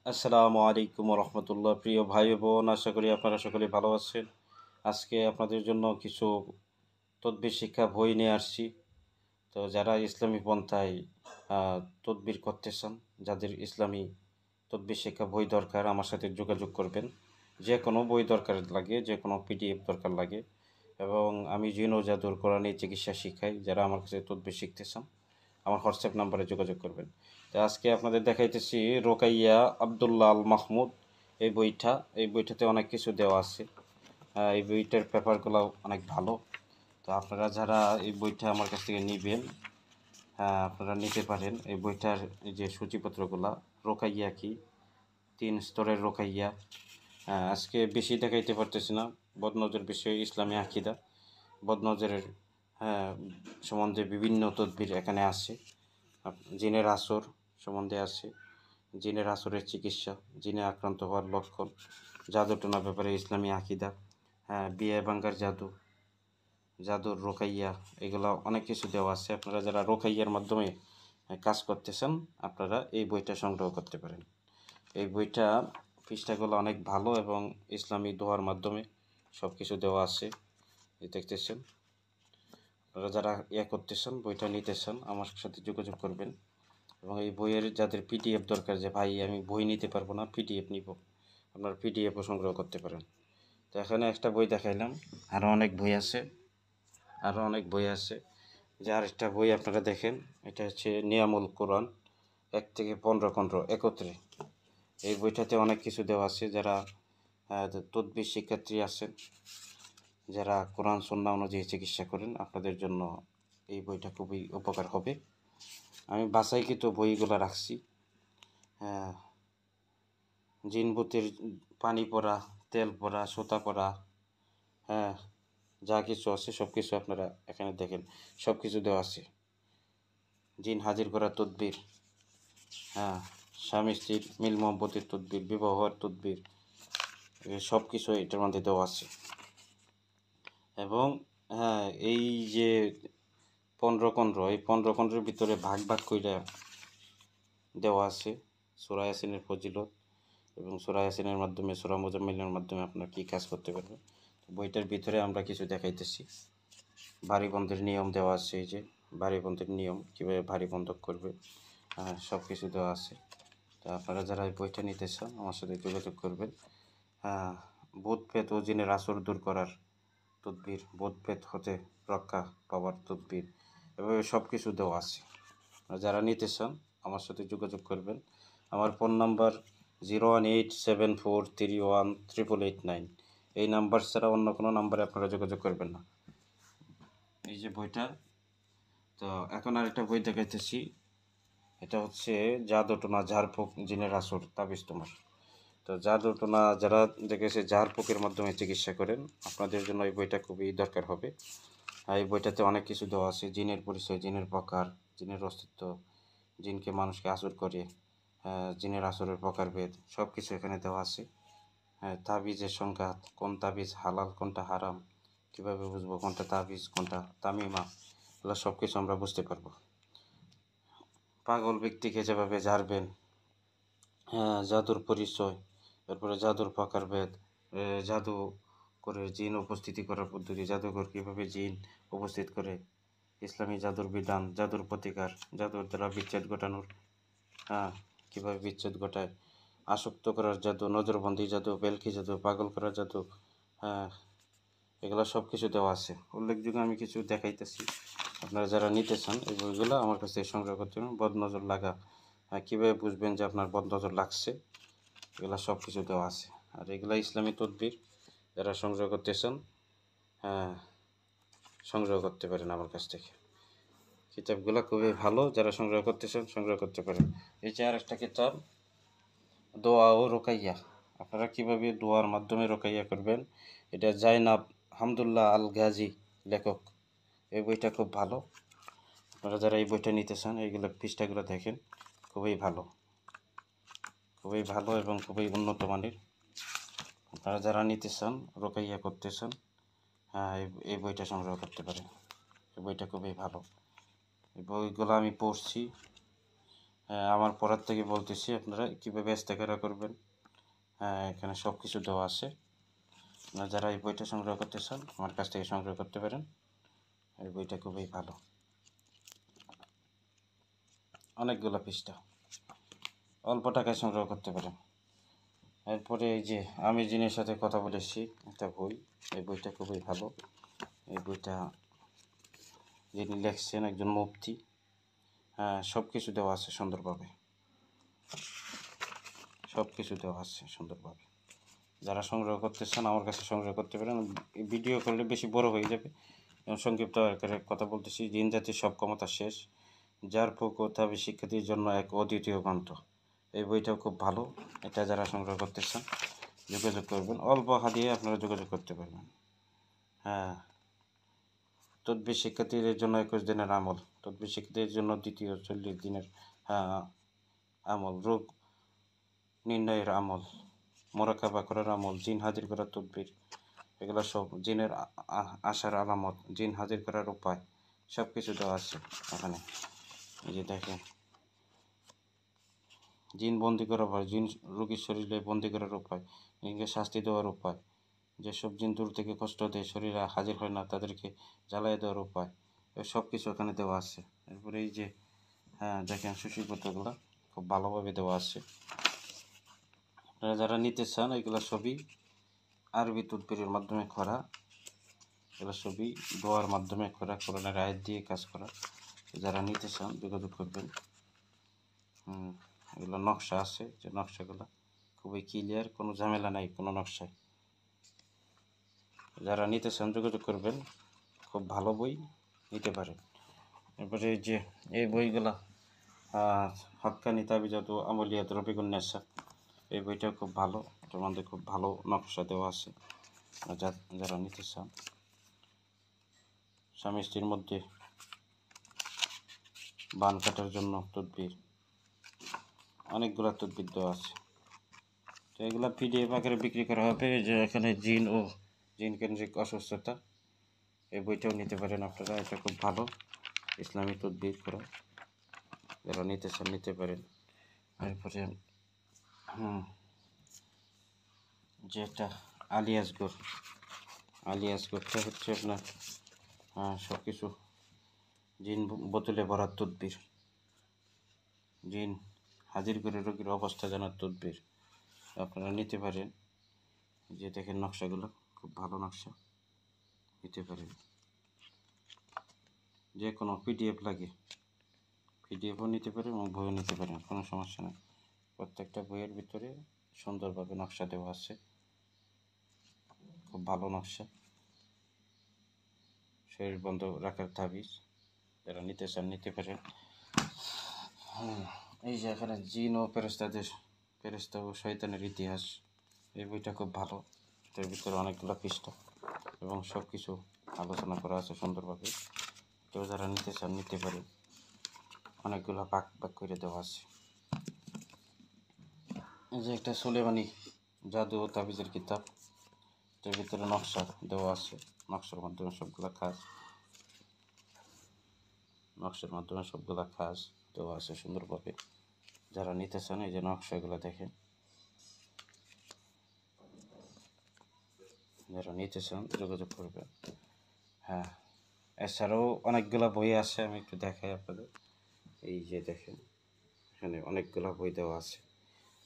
আসসালামু আলাইকুম রহমতুল্লাহ। প্রিয় ভাই বোন, আশা করি আপনারা সকলে ভালো আছেন। আজকে আপনাদের জন্য কিছু তদবির শিক্ষা বই নিয়ে আসছি। তো যারা ইসলামী পন্থায় তদবির করতে চান, যাদের ইসলামী তদবির শিক্ষা বই দরকার, আমার সাথে যোগাযোগ করবেন। যে কোনো বই দরকার লাগে, যে কোনো পিডিএফ দরকার লাগে। এবং আমি জিন ও জাদুর কোরআনী চিকিৎসা শিখাই। যারা আমার কাছে তদবির শিখতে চান, আমার হোয়াটসঅ্যাপ নাম্বারে যোগাযোগ করবেন। তো আজকে আপনাদের দেখাইতেছি রোকাইয়া আব্দুল্লাহ আল মাহমুদ। এই বইটাতে অনেক কিছু দেওয়া আছে। এই বইটার পেপারগুলো অনেক ভালো। তো আপনারা যারা এই বইটা আমার কাছ থেকে নেবেন, আপনারা নিতে পারেন। এই বইটার এই যে সূচিপত্রগুলা, রোকাইয়া কি, 3 স্তরের রোকাইয়া। আজকে বেশি দেখাইতে পারতেছি না। বদনজর বিষয়ে ইসলামী আকিদা, বদনজরের সম্বন্ধে বিভিন্ন তদবির এখানে আছে। জিনের আসর সম্বন্ধে আছে, জিনের আসরের চিকিৎসা, জিনে আক্রান্ত হওয়ার লক্ষণ, জাদুটোনা ব্যাপারে ইসলামী আকিদা, বিয়ে ভাঙ্গার জাদু, জাদুর রোকাইয়া, এগুলো অনেক কিছু দেওয়া আছে। আপনারা যারা রোকাইয়ার মাধ্যমে কাজ করতেছেন, আপনারা এই বইটা সংগ্রহ করতে পারেন। এই বইটা পৃষ্ঠাগুলো অনেক ভালো এবং ইসলামী দোয়ার মাধ্যমে সব কিছু দেওয়া আছে। দেখতেছেন। আপনারা যারা করতেছেন, বইটা নিতেছেন, আমার সাথে যোগাযোগ করবেন। এবং এই বইয়ের যাদের পিডিএফ দরকার, যে ভাই আমি বই নিতে পারবো না, পিডিএফ নিব, আপনার পিডিএফও সংগ্রহ করতে পারেন। তো এখানে একটা বই দেখাইলাম, আরও অনেক বই আছে, যে আরেকটা বই আপনারা দেখেন। এটা হচ্ছে নিয়ামুল কোরআন, 1 থেকে 15 খণ্ড একত্রে। এই বইটাতে অনেক কিছু দেওয়া আছে। যারা তদবির শিক্ষার্থী আছেন, যারা কোরআন সুন্নাহ অনুযায়ী চিকিৎসা করেন, আপনাদের জন্য এই বইটা খুবই উপকার হবে। আমি বাছাইকৃত বইগুলো রাখছি। জিনভূতের পানি পড়া, তেল পড়া, সুতা পড়া, যা কিছু আছে সব কিছু আপনারা এখানে দেখেন। সব কিছু দেওয়া আছে। জিন হাজির করা তদবির, স্বামী স্ত্রীর মিল মহব্বতের তদবির, বিবাহের তদবির, সব কিছু এটার মধ্যে দেওয়া আছে। এবং এই যে 15 খণ্ড, এই 15 খণ্ডের ভিতরে ভাগ ভাগ করে দেওয়া আছে সূরা ইয়াসিনের ফজিলত, এবং সূরা ইয়াসিনের মাধ্যমে, সূরা মুজাম্মিলের মাধ্যমে আপনারা কী কাজ করতে পারবেন। বইটার ভিতরে আমরা কিছু দেখাইতেছি। ভারী বন্ধের নিয়ম দেওয়া আছে। এই যে ভারী বন্ধের নিয়ম, কীভাবে ভারী বন্ধক করবে, সব কিছু দেওয়া আছে। তো আপনারা যারা এই বইটা নিতে চান, আমার সাথে যোগাযোগ করবেন। ভূত প্রেত ও জিনের আসর দূর করার তদবির, ভূত প্রেত হতে রক্ষা পাওয়ার তদবির, এভাবে সব কিছু দেওয়া আছে। যারা নিতে চান, আমার সাথে যোগাযোগ করবেন। আমার ফোন নাম্বার 01874318889। এই নাম্বার ছাড়া অন্য কোনো নাম্বারে আপনারা যোগাযোগ করবেন না। এই যে বইটা। তো এখন আরেকটা বই দেখাইতেছি। এটা হচ্ছে জাদুটোনা, ঝাড়ফুঁক, জিনের আসর, তাবিজ তোমার। তো জাদুটোনা যারা দেখেছে ঝাড়ফুঁকের মাধ্যমে চিকিৎসা করেন, আপনাদের জন্য এই বইটা খুবই দরকার হবে। এই বইটাতে অনেক কিছু দেওয়া আছে। জিনের পরিচয়, জিনের প্রকার, জিনের অস্তিত্ব, জিনকে মানুষকে আসর করে, জিনের আসরের প্রকারভেদ, সব কিছু এখানে দেওয়া আছে। তাবিজের সংখ্যা, কোন তাবিজ হালাল, কোনটা হারাম, কীভাবে বুঝবো কোনটা তাবিজ, কোনটা তামিমা, এগুলো সব কিছু আমরা বুঝতে পারবো। পাগল ব্যক্তিকে যেভাবে ঝাড়বেন, জাদুর পরিচয়, তারপরে জাদুর প্রকারভেদ, জাদু করে জিন উপস্থিতি করার পদ্ধতি, জাদুঘর কীভাবে জিন উপস্থিত করে, ইসলামী জাদুর বিধান, জাদুর প্রতিকার, জাদুর দ্বারা বিচ্ছেদ ঘটানোর, কীভাবে বিচ্ছেদ ঘটায়, আসক্ত করার জাদু, নজরবন্দি জাদু, বেলকি জাদু, পাগল করার জাদু, এগুলো সব কিছু দেওয়া আছে। উল্লেখযোগ্য আমি কিছু দেখাইতেছি। আপনারা যারা নিতে চান, এই বইগুলো আমার কাছে সংগ্রহ করতে পারেন। বদনজর লাগা, কীভাবে বুঝবেন যে আপনার বদনজর লাগছে, এগুলো সব কিছু দেওয়া আছে। আর এগুলো ইসলামী তদবির। যারা সংগ্রহ করতে চান, সংগ্রহ করতে পারেন আমার কাছ থেকে। কিতাবগুলো খুবই ভালো, যারা সংগ্রহ করতে চান সংগ্রহ করতে পারেন। এই যে আর একটা কিতাব, দোয়া ও রোকাইয়া। আপনারা কীভাবে দোয়ার মাধ্যমে রোকাইয়া করবেন, এটা জাইনাব হামদুল্লাহ আল গাজী লেখক। এই বইটা খুব ভালো। আপনারা যারা এই বইটা নিতে চান, এইগুলো পৃষ্ঠাগুলো দেখেন, খুবই ভালো, খুবই ভালো এবং খুবই উন্নত মানের। আপনারা যারা নিতে চান, রোকাইয়া করতে চান, এই বইটা সংগ্রহ করতে পারেন। এই বইটা খুবই ভালো। এই বইগুলো আমি পড়ছি, আমার পড়ার থেকে বলতেছি, আপনারা কীভাবে ইস্তেখারা করবেন। এখানে সব কিছু দেওয়া আছে। আপনারা যারা এই বইটা সংগ্রহ করতে চান আমার কাছ থেকে সংগ্রহ করতে পারেন। এই বইটা খুবই ভালো, অনেকগুলো পৃষ্ঠা, অল্প টাকায় সংগ্রহ করতে পারেন। এরপরে এই যে আমি জিনের সাথে কথা বলেছি একটা বই, এই বইটা খুবই ভালো। এই বইটা যিনি লেখছেন একজন মুফতি। সব কিছু দেওয়া আছে সুন্দরভাবে, সব কিছু দেওয়া আছে সুন্দরভাবে। যারা সংগ্রহ করতে চান আমার কাছে সংগ্রহ করতে পারেন। ভিডিও করলে বেশি বড় হয়ে যাবে এবং সংক্ষিপ্ত আকারে কথা বলতেছি। জিন জাতির সব ক্ষমতা শেষ, যার প্রকৃতি শিক্ষার্থীর জন্য এক অদ্বিতীয় গ্রন্থ। এই বইটাও খুব ভালো। এটা যারা সংগ্রহ করতে চান যোগাযোগ করবেন, অল্প হাদিয়ে আপনারা যোগাযোগ করতে পারবেন। তদবির শিক্ষার্থীদের জন্য 21 দিনের আমল, তদবির শিক্ষার্থীদের জন্য দ্বিতীয় 40 দিনের আমল, রোগ নির্ণয়ের আমল, মোরাকাবা করার আমল, জিন হাজির করার তদবির, এগুলো সব জিনের আসার আলামত, জিন হাজির করার উপায়, সব কিছু দেওয়া আছে ওখানে। এই যে দেখেন, জিন বন্দি করার উপায়, জিন রোগীর শরীরে বন্দি করার উপায়, জিনকে শাস্তি দেওয়ার উপায়, যেসব জিন দূর থেকে কষ্ট দেয় শরীরে হাজির হয় না তাদেরকে জ্বালাই দেওয়ার উপায়, সব কিছু ওখানে দেওয়া আছে। এরপরে এই যে দেখেন সূচিপত্রগুলো খুব ভালোভাবে দেওয়া আছে। আপনারা যারা নিতে চান এগুলো সবই আরবি তদবিরের মাধ্যমে করা, এগুলো সবই দোয়ার মাধ্যমে করা, কোরআনের আয়াত দিয়ে কাজ করা। যারা নিতে চান যোগাযোগ করবেন। এগুলো নকশা আছে, যে নকশাগুলো খুবই ক্লিয়ার, কোনো ঝামেলা নাই কোনো নকশায়। যারা নিতে চান যোগাযোগ করবেন, খুব ভালো বই, নিতে পারেন। এরপরে যে এই বইগুলা হক্কানি তাবিজাত ও আমলিয়াত রফিকুন নেসা, এই বইটাও খুব ভালো। এটার মধ্যে খুব ভালো নকশা দেওয়া আছে। যারা নিতে চান, স্বামী স্ত্রীর মধ্যে বান কাটার জন্য তদবির, অনেকগুলো তদবির দেওয়া আছে। তো এগুলো পিডিএফ আকারে বিক্রি করা হবে। যে এখানে জিন ও জিন কেন্দ্রিক অসুস্থতা, এই বইটাও নিতে পারেন আপনারা। এটা খুব ভালো ইসলামী তদবির করা, যারা নিতে চান নিতে পারেন। এরপরে যেটা আলিয়াসগরটা হচ্ছে আপনার সব কিছু জিন বোতলে ভরার তদবির, জিন হাজির করে রোগীর অবস্থা জানার তদবির, আপনারা নিতে পারেন। যে দেখেন নকশাগুলো খুব ভালো নকশা, নিতে পারেন। যে কোনো পিডিএফ লাগে পিডিএফও নিতে পারেন এবং বইও নিতে পারেন, কোনো সমস্যা নেই। প্রত্যেকটা বইয়ের ভিতরে সুন্দরভাবে নকশা দেওয়া আছে, খুব ভালো নকশা। শরীর বন্ধ রাখার তাবিজ, যারা নিতে চান নিতে পারেন। এই যে এখানে জিন ও ফেরেশতা ও শয়তানের ইতিহাস, এই বইটা খুব ভালো। এটার ভিতরে অনেকগুলো পৃষ্ঠা এবং সব কিছু আলোচনা করা আছে সুন্দরভাবে। কেউ যারা নিতে চান নিতে পারেন, অনেকগুলো ভাগ ভাগ করে দেওয়া আছে। এই যে একটা সুলেমানি জাদু ও তাবিজের কিতাব, এটার ভিতরে নকশা দেওয়া আছে, নকশার মাধ্যমে সবগুলা কাজ দেওয়া আছে সুন্দরভাবে। যারা নিতে চান এই যে নকশাগুলো দেখেন, যারা নিতে চান যোগাযোগ করবেন। এছাড়াও অনেকগুলো বই আছে, আমি একটু দেখাই আপনাদের। এই যে দেখেন, এখানে অনেকগুলো বই দেওয়া আছে।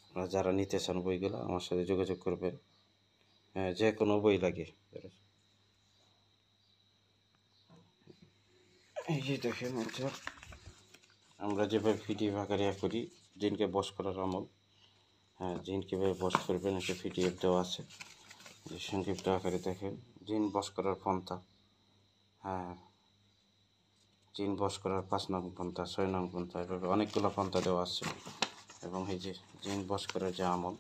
আপনারা যারা নিতে চান বইগুলো আমার সাথে যোগাযোগ করবেন। যে কোনো বই লাগে। এই যে দেখেন, আমরা যেভাবে পিডিএফ আকারে করি, জিনকে বশ করার আমল, জিন কীভাবে বশ করবেন একটা পিডিএফ দেওয়া আছে। যে সংক্ষিপ্ত আকারে দেখেন, জিন বশ করার পন্থা, জিন বশ করার 5 নং পন্থা, 6 নং পন্থা, এভাবে অনেকগুলো পন্থা দেওয়া আছে। এবং এই যে জিন বশ করার যে আমল,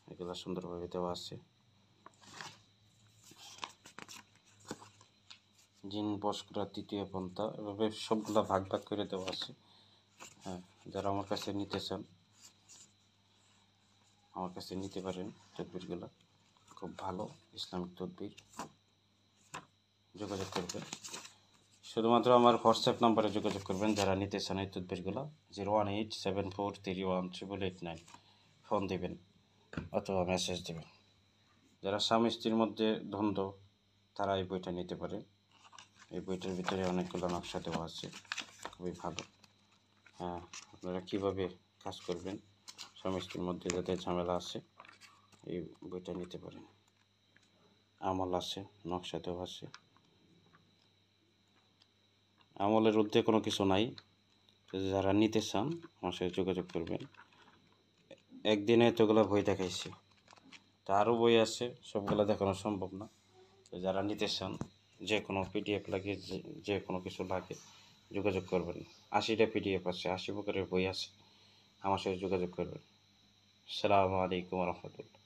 এগুলো সুন্দরভাবে দেওয়া আছে। জিন বশ করার 3য় পন্থা, এভাবে সবগুলো ভাগ ভাগ করে দেওয়া আছে। যারা আমার কাছে নিতে চান আমার কাছে নিতে পারেন। তদবিরগুলো খুব ভালো ইসলামিক তদবির, যোগাযোগ করবেন। শুধুমাত্র আমার হোয়াটসঅ্যাপ নাম্বারে যোগাযোগ করবেন যারা নিতে চান এই টুথপেস্টগুলো। 01874318889 ফোন দিবেন অথবা মেসেজ দেবেন। যারা স্বামী স্ত্রীর মধ্যে দ্বন্দ্ব তারা এই বইটা নিতে পারে। এই বইটার ভিতরে অনেকগুলো নকশা দেওয়া আছে, খুবই ভালো। হ্যাঁ, আপনারা কীভাবে কাজ করবেন স্বামী স্ত্রীর মধ্যে যাদের ঝামেলা আছে এই বইটা নিতে পারেন। আমল আছে, নকশা দেওয়া আছে। আমলের ঊর্ধ্বে কোনো কিছু নাই। যারা নিতে চান আমার সাথে যোগাযোগ করবেন। একদিনে এতগুলো বই দেখাইছি, তা আরও বই আছে, সবগুলো দেখানো সম্ভব না। তো যারা নিতে চান যে কোনো পিডিএফ লাগে, যে কোনো কিছু লাগে যোগাযোগ করবেন। 80টা পিডিএফ আছে, 80 প্রকারের বই আছে, আমার সাথে যোগাযোগ করবেন। আসসালামু আলাইকুম রহমতুল্লাহ।